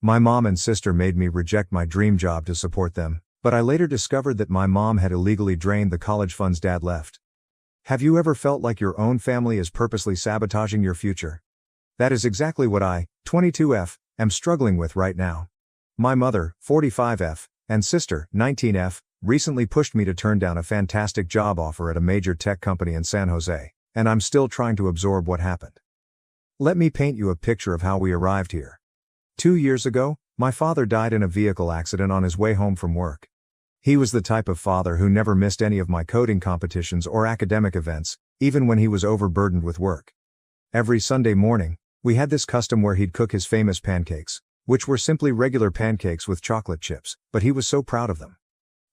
My mom and sister made me reject my dream job to support them, but I later discovered that my mom had illegally drained the college funds Dad left. Have you ever felt like your own family is purposely sabotaging your future? That is exactly what I, 22F, am struggling with right now. My mother, 45F, and sister, 19F, recently pushed me to turn down a fantastic job offer at a major tech company in San Jose, and I'm still trying to absorb what happened. Let me paint you a picture of how we arrived here. 2 years ago, my father died in a vehicle accident on his way home from work. He was the type of father who never missed any of my coding competitions or academic events, even when he was overburdened with work. Every Sunday morning, we had this custom where he'd cook his famous pancakes, which were simply regular pancakes with chocolate chips, but he was so proud of them.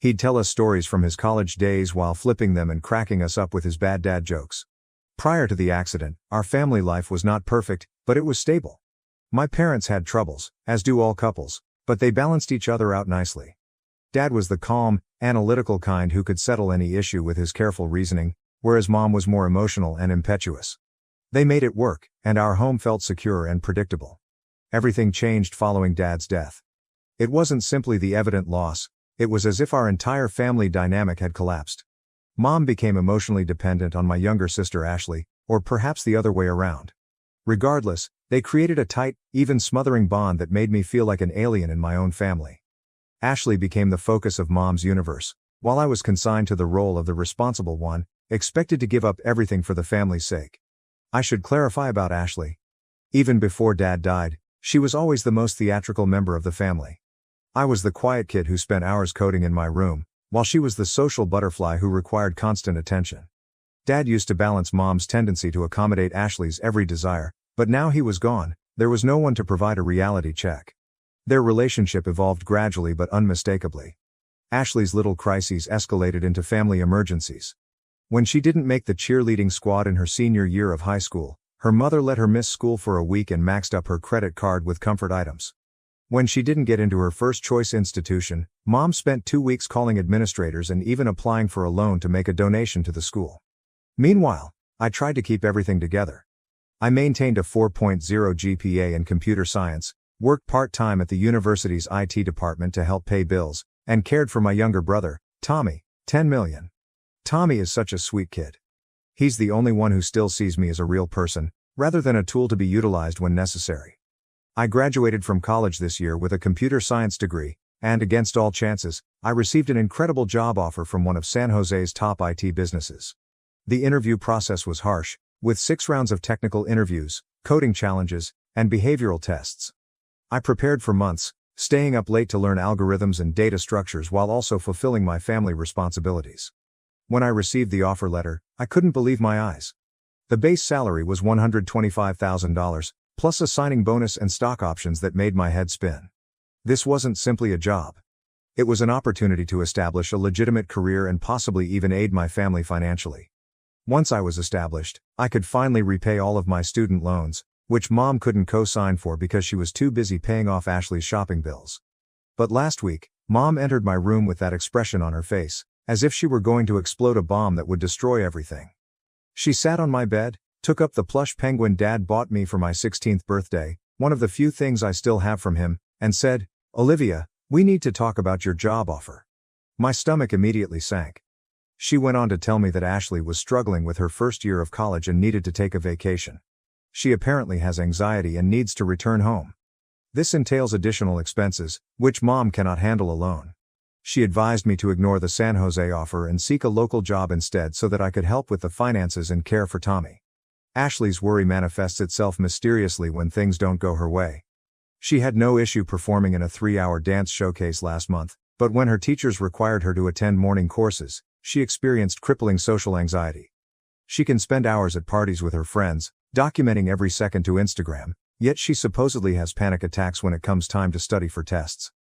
He'd tell us stories from his college days while flipping them and cracking us up with his bad dad jokes. Prior to the accident, our family life was not perfect, but it was stable. My parents had troubles, as do all couples, but they balanced each other out nicely. Dad was the calm, analytical kind who could settle any issue with his careful reasoning, whereas Mom was more emotional and impetuous. They made it work, and our home felt secure and predictable. Everything changed following Dad's death. It wasn't simply the evident loss, it was as if our entire family dynamic had collapsed. Mom became emotionally dependent on my younger sister Ashley, or perhaps the other way around. Regardless, they created a tight, even smothering bond that made me feel like an alien in my own family. Ashley became the focus of Mom's universe, while I was consigned to the role of the responsible one, expected to give up everything for the family's sake. I should clarify about Ashley. Even before Dad died, she was always the most theatrical member of the family. I was the quiet kid who spent hours coding in my room, while she was the social butterfly who required constant attention. Dad used to balance Mom's tendency to accommodate Ashley's every desire, but now he was gone, there was no one to provide a reality check. Their relationship evolved gradually but unmistakably. Ashley's little crises escalated into family emergencies. When she didn't make the cheerleading squad in her senior year of high school, her mother let her miss school for a week and maxed up her credit card with comfort items. When she didn't get into her first choice institution, Mom spent 2 weeks calling administrators and even applying for a loan to make a donation to the school. Meanwhile, I tried to keep everything together. I maintained a 4.0 GPA in computer science, worked part-time at the university's IT department to help pay bills, and cared for my younger brother, Tommy, 10 million. Tommy is such a sweet kid. He's the only one who still sees me as a real person, rather than a tool to be utilized when necessary. I graduated from college this year with a computer science degree, and against all chances, I received an incredible job offer from one of San Jose's top IT businesses. The interview process was harsh, with 6 rounds of technical interviews, coding challenges, and behavioral tests. I prepared for months, staying up late to learn algorithms and data structures while also fulfilling my family responsibilities. When I received the offer letter, I couldn't believe my eyes. The base salary was $125,000, plus a signing bonus and stock options that made my head spin. This wasn't simply a job. It was an opportunity to establish a legitimate career and possibly even aid my family financially. Once I was established, I could finally repay all of my student loans, which Mom couldn't co-sign for because she was too busy paying off Ashley's shopping bills. But last week, Mom entered my room with that expression on her face, as if she were going to explode a bomb that would destroy everything. She sat on my bed, took up the plush penguin Dad bought me for my 16th birthday, one of the few things I still have from him, and said, "Olivia, we need to talk about your job offer." My stomach immediately sank. She went on to tell me that Ashley was struggling with her first year of college and needed to take a vacation. She apparently has anxiety and needs to return home. This entails additional expenses, which Mom cannot handle alone. She advised me to ignore the San Jose offer and seek a local job instead so that I could help with the finances and care for Tommy. Ashley's worry manifests itself mysteriously when things don't go her way. She had no issue performing in a 3-hour dance showcase last month, but when her teachers required her to attend morning courses, she experienced crippling social anxiety. She can spend hours at parties with her friends, documenting every second to Instagram, yet she supposedly has panic attacks when it comes time to study for tests.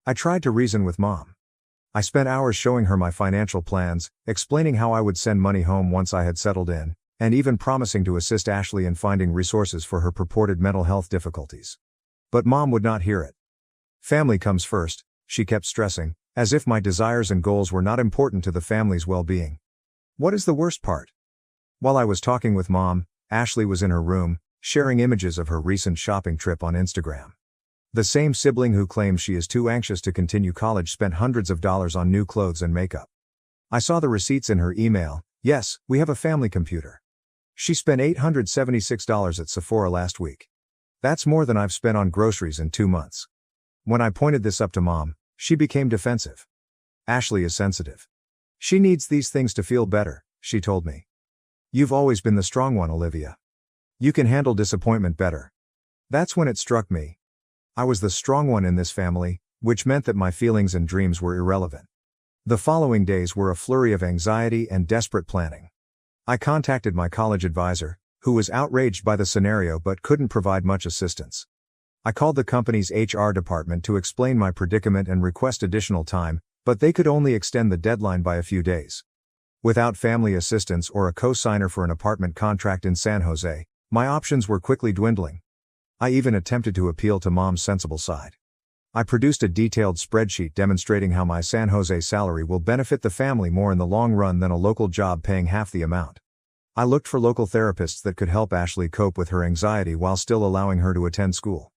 I tried to reason with Mom. I spent hours showing her my financial plans, explaining how I would send money home once I had settled in, and even promising to assist Ashley in finding resources for her purported mental health difficulties. But Mom would not hear it. Family comes first, she kept stressing, as if my desires and goals were not important to the family's well-being. What is the worst part? While I was talking with Mom, Ashley was in her room, sharing images of her recent shopping trip on Instagram. The same sibling who claims she is too anxious to continue college spent hundreds of dollars on new clothes and makeup. I saw the receipts in her email. Yes, we have a family computer. She spent $876 at Sephora last week. That's more than I've spent on groceries in 2 months. When I pointed this up to Mom, she became defensive. Ashley is sensitive. She needs these things to feel better, she told me. You've always been the strong one, Olivia. You can handle disappointment better. That's when it struck me. I was the strong one in this family, which meant that my feelings and dreams were irrelevant. The following days were a flurry of anxiety and desperate planning. I contacted my college advisor, who was outraged by the scenario but couldn't provide much assistance. I called the company's HR department to explain my predicament and request additional time, but they could only extend the deadline by a few days. Without family assistance or a co-signer for an apartment contract in San Jose, my options were quickly dwindling. I even attempted to appeal to Mom's sensible side. I produced a detailed spreadsheet demonstrating how my San Jose salary will benefit the family more in the long run than a local job paying half the amount. I looked for local therapists that could help Ashley cope with her anxiety while still allowing her to attend school.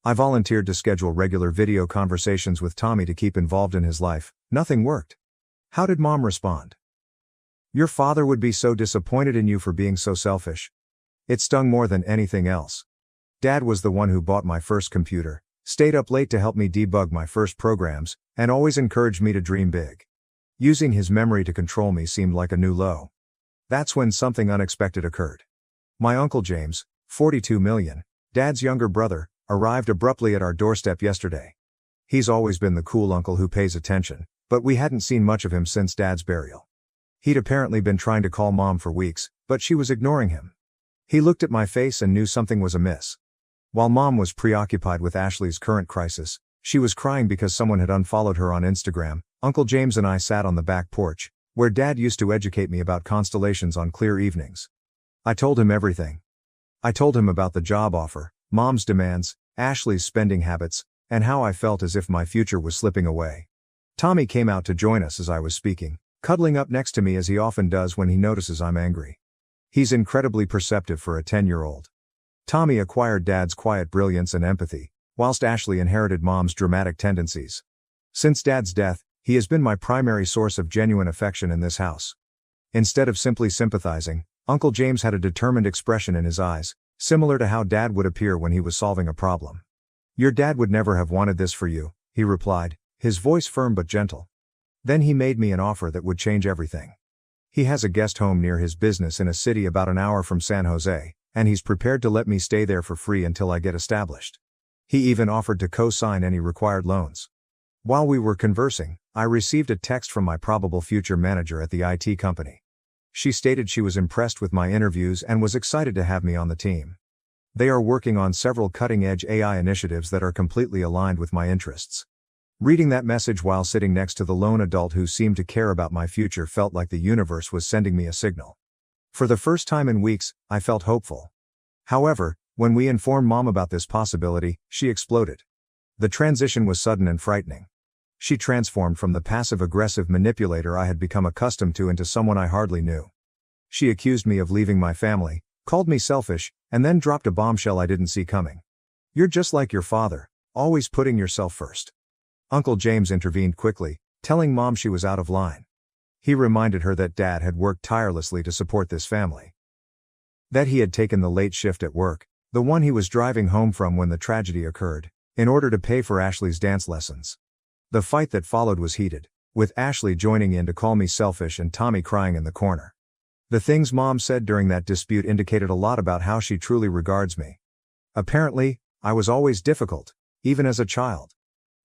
I volunteered to schedule regular video conversations with Tommy to keep involved in his life. Nothing worked. How did Mom respond? Your father would be so disappointed in you for being so selfish. It stung more than anything else. Dad was the one who bought my first computer, stayed up late to help me debug my first programs, and always encouraged me to dream big. Using his memory to control me seemed like a new low. That's when something unexpected occurred. My Uncle James, 42 million, Dad's younger brother, arrived abruptly at our doorstep yesterday. He's always been the cool uncle who pays attention, but we hadn't seen much of him since Dad's burial. He'd apparently been trying to call Mom for weeks, but she was ignoring him. He looked at my face and knew something was amiss. While Mom was preoccupied with Ashley's current crisis, she was crying because someone had unfollowed her on Instagram. Uncle James and I sat on the back porch, where Dad used to educate me about constellations on clear evenings. I told him everything. I told him about the job offer, Mom's demands, Ashley's spending habits, and how I felt as if my future was slipping away. Tommy came out to join us as I was speaking, cuddling up next to me as he often does when he notices I'm angry. He's incredibly perceptive for a 10-year-old. Tommy acquired Dad's quiet brilliance and empathy, whilst Ashley inherited Mom's dramatic tendencies. Since Dad's death, he has been my primary source of genuine affection in this house. Instead of simply sympathizing, Uncle James had a determined expression in his eyes, similar to how Dad would appear when he was solving a problem. Your dad would never have wanted this for you, he replied, his voice firm but gentle. Then he made me an offer that would change everything. He has a guest home near his business in a city about an hour from San Jose, and he's prepared to let me stay there for free until I get established. He even offered to co-sign any required loans. While we were conversing, I received a text from my probable future manager at the IT company. She stated she was impressed with my interviews and was excited to have me on the team. They are working on several cutting-edge AI initiatives that are completely aligned with my interests. Reading that message while sitting next to the lone adult who seemed to care about my future felt like the universe was sending me a signal. For the first time in weeks, I felt hopeful. However, when we informed Mom about this possibility, she exploded. The transition was sudden and frightening. She transformed from the passive-aggressive manipulator I had become accustomed to into someone I hardly knew. She accused me of leaving my family, called me selfish, and then dropped a bombshell I didn't see coming. You're just like your father, always putting yourself first. Uncle James intervened quickly, telling Mom she was out of line. He reminded her that Dad had worked tirelessly to support this family. That he had taken the late shift at work, the one he was driving home from when the tragedy occurred, in order to pay for Ashley's dance lessons. The fight that followed was heated, with Ashley joining in to call me selfish and Tommy crying in the corner. The things Mom said during that dispute indicated a lot about how she truly regards me. Apparently, I was always difficult, even as a child.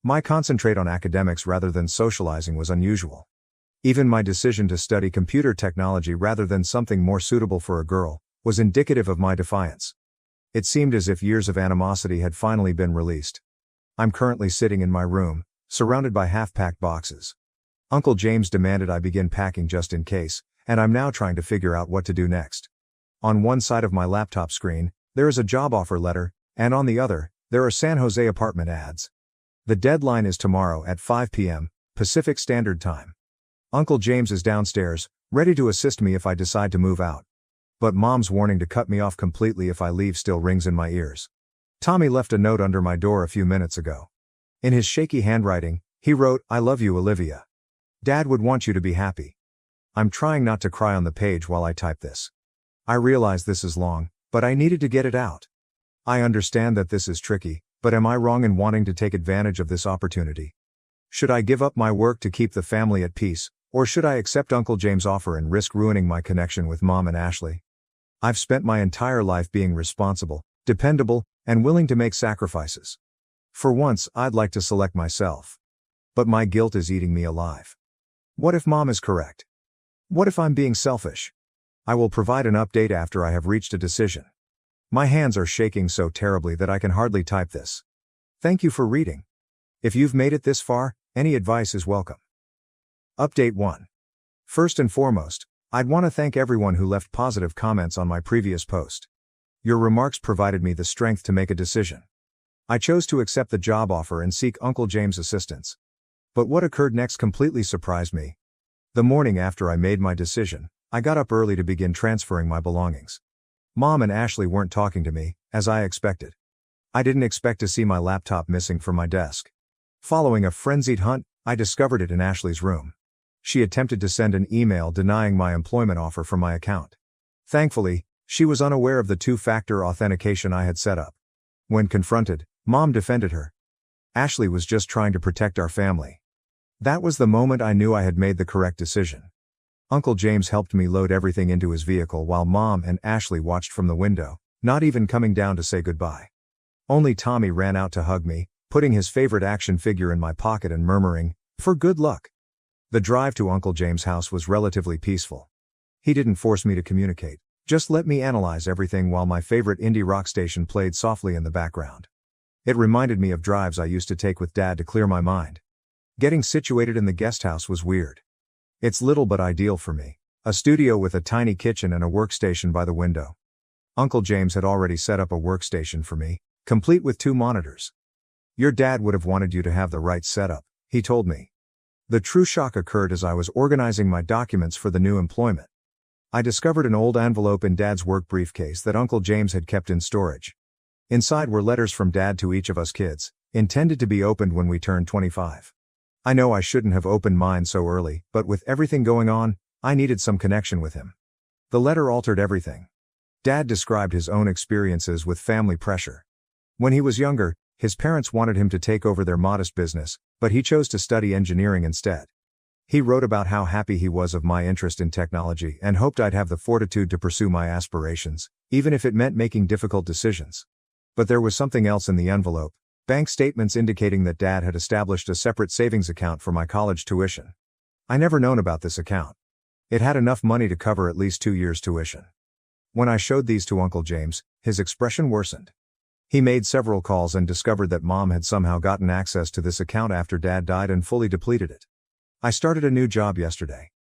My concentrate on academics rather than socializing was unusual. Even my decision to study computer technology rather than something more suitable for a girl was indicative of my defiance. It seemed as if years of animosity had finally been released. I'm currently sitting in my room, surrounded by half-packed boxes. Uncle James demanded I begin packing just in case, and I'm now trying to figure out what to do next. On one side of my laptop screen, there is a job offer letter, and on the other, there are San Jose apartment ads. The deadline is tomorrow at 5 p.m., Pacific Standard Time. Uncle James is downstairs, ready to assist me if I decide to move out. But Mom's warning to cut me off completely if I leave still rings in my ears. Tommy left a note under my door a few minutes ago. In his shaky handwriting, he wrote, "I love you, Olivia. Dad would want you to be happy." I'm trying not to cry on the page while I type this. I realize this is long, but I needed to get it out. I understand that this is tricky, but am I wrong in wanting to take advantage of this opportunity? Should I give up my work to keep the family at peace, or should I accept Uncle James' offer and risk ruining my connection with Mom and Ashley? I've spent my entire life being responsible, dependable, and willing to make sacrifices. For once, I'd like to select myself. But my guilt is eating me alive. What if Mom is correct? What if I'm being selfish? I will provide an update after I have reached a decision. My hands are shaking so terribly that I can hardly type this. Thank you for reading. If you've made it this far, any advice is welcome. Update 1. First and foremost, I'd want to thank everyone who left positive comments on my previous post. Your remarks provided me the strength to make a decision. I chose to accept the job offer and seek Uncle James' assistance. But what occurred next completely surprised me. The morning after I made my decision, I got up early to begin transferring my belongings. Mom and Ashley weren't talking to me, as I expected. I didn't expect to see my laptop missing from my desk. Following a frenzied hunt, I discovered it in Ashley's room. She attempted to send an email denying my employment offer from my account. Thankfully, she was unaware of the two-factor authentication I had set up. When confronted, Mom defended her. Ashley was just trying to protect our family. That was the moment I knew I had made the correct decision. Uncle James helped me load everything into his vehicle while Mom and Ashley watched from the window, not even coming down to say goodbye. Only Tommy ran out to hug me, putting his favorite action figure in my pocket and murmuring, "For good luck." The drive to Uncle James' house was relatively peaceful. He didn't force me to communicate, just let me analyze everything while my favorite indie rock station played softly in the background. It reminded me of drives I used to take with Dad to clear my mind. Getting situated in the guest house was weird. It's little but ideal for me, a studio with a tiny kitchen and a workstation by the window. Uncle James had already set up a workstation for me, complete with 2 monitors. "Your dad would have wanted you to have the right setup," he told me. The true shock occurred as I was organizing my documents for the new employment. I discovered an old envelope in Dad's work briefcase that Uncle James had kept in storage. Inside were letters from Dad to each of us kids, intended to be opened when we turned 25. I know I shouldn't have opened mine so early, but with everything going on, I needed some connection with him. The letter altered everything. Dad described his own experiences with family pressure. When he was younger, his parents wanted him to take over their modest business, but he chose to study engineering instead. He wrote about how happy he was of my interest in technology and hoped I'd have the fortitude to pursue my aspirations, even if it meant making difficult decisions. But there was something else in the envelope. Bank statements indicating that Dad had established a separate savings account for my college tuition. I never known about this account. It had enough money to cover at least 2 years' tuition. When I showed these to Uncle James, his expression worsened. He made several calls and discovered that Mom had somehow gotten access to this account after Dad died and fully depleted it. I started a new job yesterday.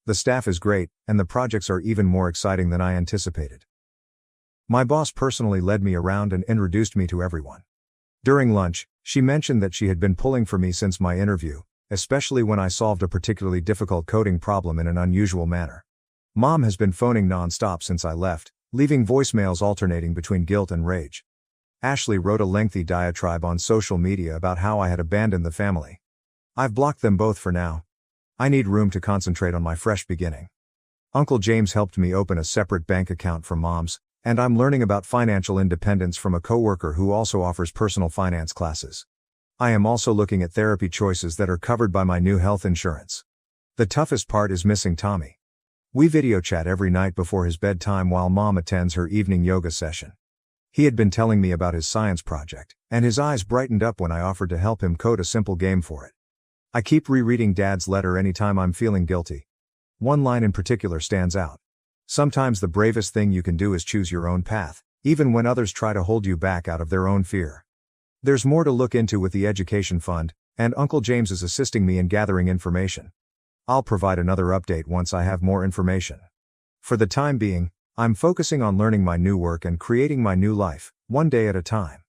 The staff is great, and the projects are even more exciting than I anticipated. My boss personally led me around and introduced me to everyone. During lunch, she mentioned that she had been pulling for me since my interview, especially when I solved a particularly difficult coding problem in an unusual manner. Mom has been phoning non-stop since I left, leaving voicemails alternating between guilt and rage. Ashley wrote a lengthy diatribe on social media about how I had abandoned the family. I've blocked them both for now. I need room to concentrate on my fresh beginning. Uncle James helped me open a separate bank account from Mom's, and I'm learning about financial independence from a coworker who also offers personal finance classes. I am also looking at therapy choices that are covered by my new health insurance. The toughest part is missing Tommy. We video chat every night before his bedtime while Mom attends her evening yoga session. He had been telling me about his science project, and his eyes brightened up when I offered to help him code a simple game for it. I keep rereading Dad's letter anytime I'm feeling guilty. One line in particular stands out. Sometimes the bravest thing you can do is choose your own path, even when others try to hold you back out of their own fear. There's more to look into with the education fund, and Uncle James is assisting me in gathering information. I'll provide another update once I have more information. For the time being, I'm focusing on learning my new work and creating my new life, one day at a time.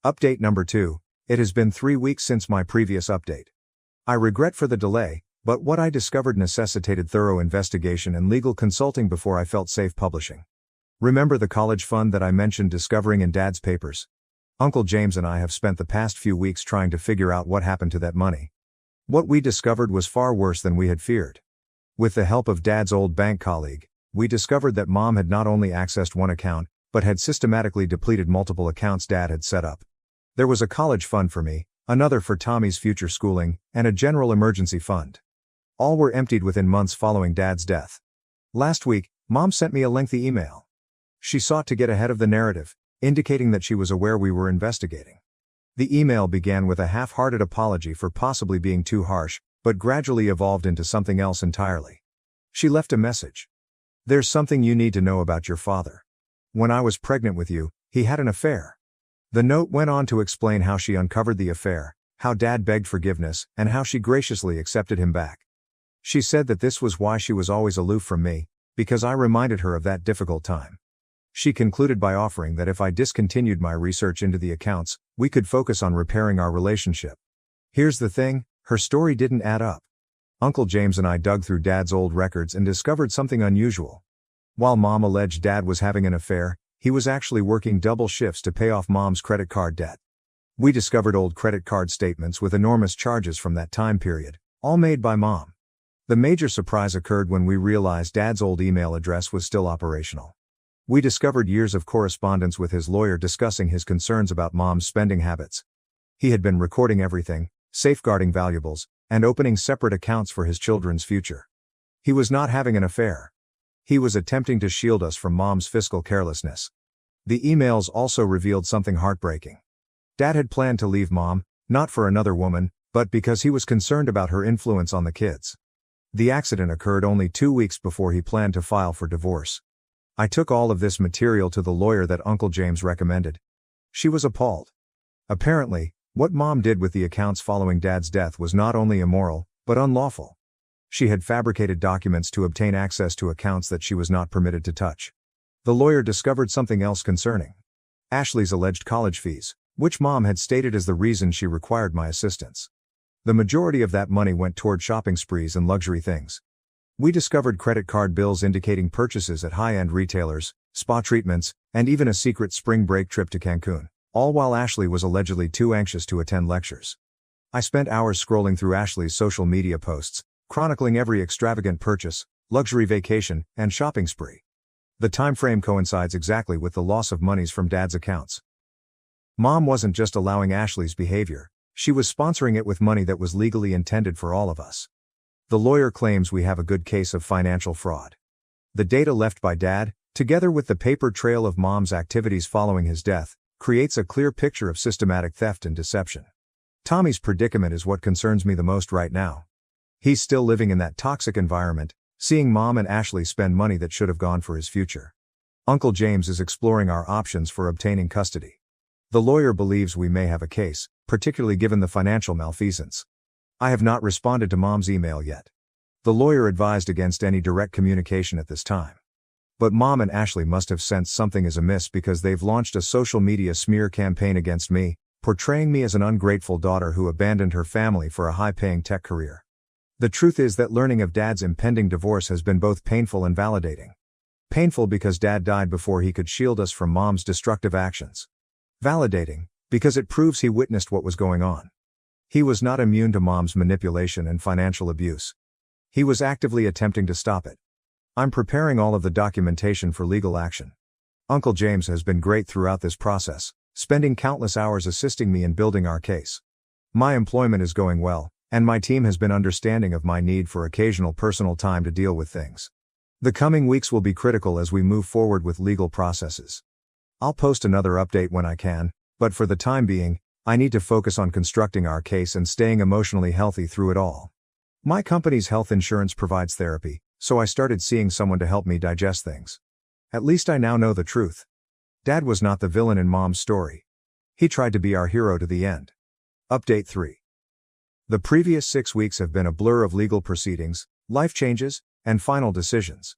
Update number 2. It has been 3 weeks since my previous update. I regret for the delay, but what I discovered necessitated thorough investigation and legal consulting before I felt safe publishing. Remember the college fund that I mentioned discovering in Dad's papers? Uncle James and I have spent the past few weeks trying to figure out what happened to that money. What we discovered was far worse than we had feared. With the help of Dad's old bank colleague, we discovered that Mom had not only accessed one account, but had systematically depleted multiple accounts Dad had set up. There was a college fund for me, another for Tommy's future schooling, and a general emergency fund. All were emptied within months following Dad's death. Last week, Mom sent me a lengthy email. She sought to get ahead of the narrative, indicating that she was aware we were investigating. The email began with a half-hearted apology for possibly being too harsh, but gradually evolved into something else entirely. She left a message. "There's something you need to know about your father. When I was pregnant with you, he had an affair." The note went on to explain how she uncovered the affair, how Dad begged forgiveness, and how she graciously accepted him back. She said that this was why she was always aloof from me, because I reminded her of that difficult time. She concluded by offering that if I discontinued my research into the accounts, we could focus on repairing our relationship. Here's the thing, her story didn't add up. Uncle James and I dug through Dad's old records and discovered something unusual. While Mom alleged Dad was having an affair, he was actually working double shifts to pay off Mom's credit card debt. We discovered old credit card statements with enormous charges from that time period, all made by Mom. The major surprise occurred when we realized Dad's old email address was still operational. We discovered years of correspondence with his lawyer discussing his concerns about Mom's spending habits. He had been recording everything, safeguarding valuables, and opening separate accounts for his children's future. He was not having an affair. He was attempting to shield us from Mom's fiscal carelessness. The emails also revealed something heartbreaking. Dad had planned to leave Mom, not for another woman, but because he was concerned about her influence on the kids. The accident occurred only 2 weeks before he planned to file for divorce. I took all of this material to the lawyer that Uncle James recommended. She was appalled. Apparently, what Mom did with the accounts following Dad's death was not only immoral, but unlawful. She had fabricated documents to obtain access to accounts that she was not permitted to touch. The lawyer discovered something else concerning. Ashley's alleged college fees, which Mom had stated as the reason she required my assistance. The majority of that money went toward shopping sprees and luxury things. We discovered credit card bills indicating purchases at high-end retailers, spa treatments, and even a secret spring break trip to Cancun, all while Ashley was allegedly too anxious to attend lectures. I spent hours scrolling through Ashley's social media posts, chronicling every extravagant purchase, luxury vacation, and shopping spree. The time frame coincides exactly with the loss of monies from Dad's accounts. Mom wasn't just allowing Ashley's behavior, she was sponsoring it with money that was legally intended for all of us. The lawyer claims we have a good case of financial fraud. The data left by Dad, together with the paper trail of Mom's activities following his death, creates a clear picture of systematic theft and deception. Tommy's predicament is what concerns me the most right now. He's still living in that toxic environment, seeing Mom and Ashley spend money that should have gone for his future. Uncle James is exploring our options for obtaining custody. The lawyer believes we may have a case, particularly given the financial malfeasance. I have not responded to Mom's email yet. The lawyer advised against any direct communication at this time. But Mom and Ashley must have sensed something is amiss because they've launched a social media smear campaign against me, portraying me as an ungrateful daughter who abandoned her family for a high-paying tech career. The truth is that learning of Dad's impending divorce has been both painful and validating. Painful because Dad died before he could shield us from Mom's destructive actions. Validating, because it proves he witnessed what was going on. He was not immune to Mom's manipulation and financial abuse. He was actively attempting to stop it. I'm preparing all of the documentation for legal action. Uncle James has been great throughout this process, spending countless hours assisting me in building our case. My employment is going well, and my team has been understanding of my need for occasional personal time to deal with things. The coming weeks will be critical as we move forward with legal processes. I'll post another update when I can, but for the time being, I need to focus on constructing our case and staying emotionally healthy through it all. My company's health insurance provides therapy, so I started seeing someone to help me digest things. At least I now know the truth. Dad was not the villain in Mom's story. He tried to be our hero to the end. Update 3. The previous 6 weeks have been a blur of legal proceedings, life changes, and final decisions.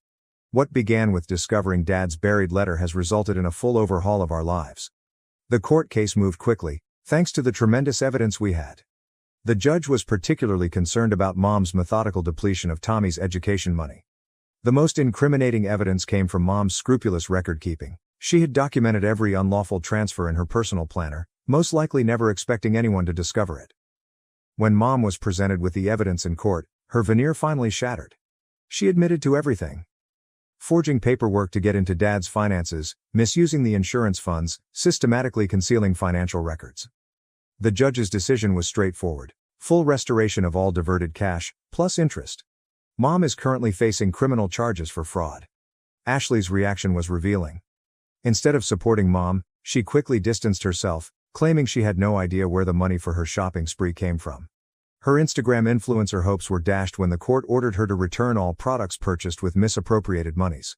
What began with discovering Dad's buried letter has resulted in a full overhaul of our lives. The court case moved quickly, thanks to the tremendous evidence we had. The judge was particularly concerned about Mom's methodical depletion of Tommy's education money. The most incriminating evidence came from Mom's scrupulous record-keeping, She had documented every unlawful transfer in her personal planner, most likely never expecting anyone to discover it. When Mom was presented with the evidence in court, her veneer finally shattered. She admitted to everything. Forging paperwork to get into Dad's finances, misusing the insurance funds, systematically concealing financial records. The judge's decision was straightforward: full restoration of all diverted cash, plus interest. Mom is currently facing criminal charges for fraud. Ashley's reaction was revealing. Instead of supporting Mom, she quickly distanced herself, claiming she had no idea where the money for her shopping spree came from. Her Instagram influencer hopes were dashed when the court ordered her to return all products purchased with misappropriated monies.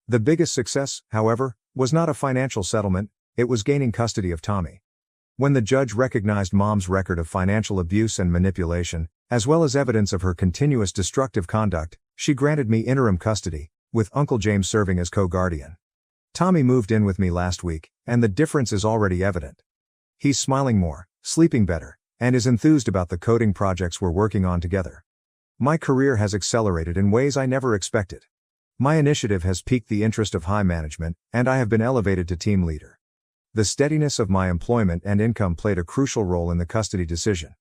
The biggest success, however, was not a financial settlement, it was gaining custody of Tommy. When the judge recognized Mom's record of financial abuse and manipulation, as well as evidence of her continuous destructive conduct, she granted me interim custody, with Uncle James serving as co-guardian. Tommy moved in with me last week, and the difference is already evident. He's smiling more, sleeping better, and is enthused about the coding projects we're working on together. My career has accelerated in ways I never expected. My initiative has piqued the interest of high management, and I have been elevated to team leader. The steadiness of my employment and income played a crucial role in the custody decision.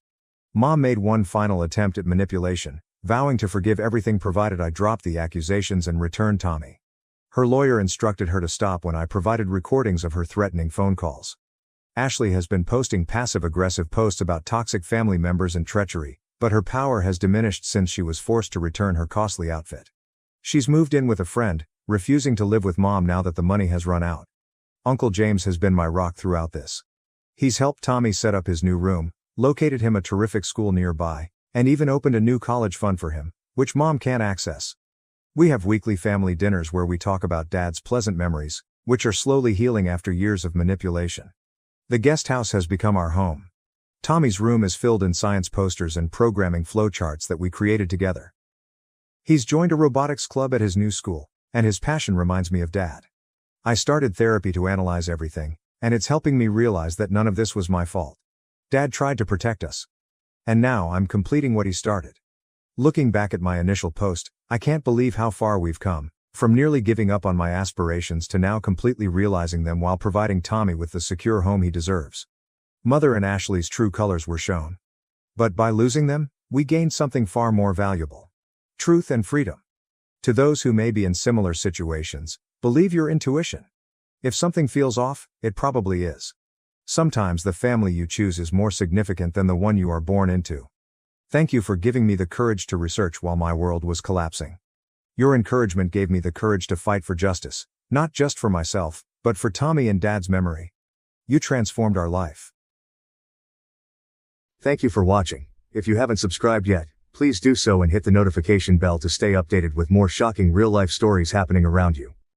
Mom made one final attempt at manipulation, vowing to forgive everything provided I dropped the accusations and returned Tommy. Her lawyer instructed her to stop when I provided recordings of her threatening phone calls. Ashley has been posting passive-aggressive posts about toxic family members and treachery, but her power has diminished since she was forced to return her costly outfit. She's moved in with a friend, refusing to live with Mom now that the money has run out. Uncle James has been my rock throughout this. He's helped Tommy set up his new room, located him a terrific school nearby, and even opened a new college fund for him, which Mom can't access. We have weekly family dinners where we talk about Dad's pleasant memories, which are slowly healing after years of manipulation. The guest house has become our home. Tommy's room is filled in science posters and programming flowcharts that we created together. He's joined a robotics club at his new school, and his passion reminds me of Dad. I started therapy to analyze everything, and it's helping me realize that none of this was my fault. Dad tried to protect us. And now I'm completing what he started. Looking back at my initial post, I can't believe how far we've come, from nearly giving up on my aspirations to now completely realizing them while providing Tommy with the secure home he deserves. Mother and Ashley's true colors were shown. But by losing them, we gained something far more valuable: truth and freedom. To those who may be in similar situations, believe your intuition. If something feels off, it probably is. Sometimes the family you choose is more significant than the one you are born into. Thank you for giving me the courage to research while my world was collapsing. Your encouragement gave me the courage to fight for justice, not just for myself, but for Tommy and Dad's memory. You transformed our life. Thank you for watching. If you haven't subscribed yet, please do so and hit the notification bell to stay updated with more shocking real-life stories happening around you.